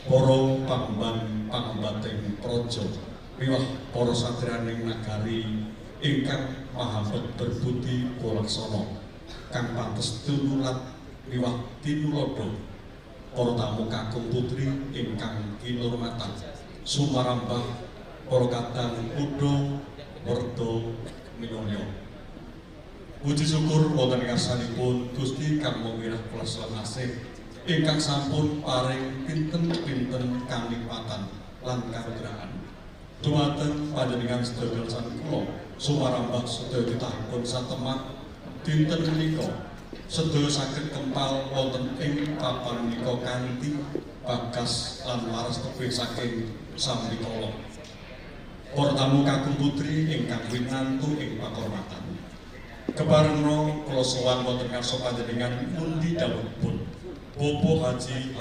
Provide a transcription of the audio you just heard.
para pangemban-pangembating praja miwah para satriyaning nagari ingkang maha berbudi polaksana kang pantes tinurat miwah tinulada para tamu kakung putri ingkang kinurmatan sumarambah para kadang kuda werda minulya. Puji syukur wonten ing ngarsanipun Gusti kang mawirah welas lan asih ingkang sampun paring pinten-pinten kanikmatan lan karudrahan. Dumateng panjenengan sedaya saking kula sumarambah sedaya titahipun satemah dinten menika sedaya saged kempal wonten ing papan menika kanthi bagas lan laras tebih saking samrikala. Para tamu kakung putri ingkang winantu ing pakurmatan. Keparengna kula sowan wonten ngarsa panjenengan pundi dawuhipun Bapak Haji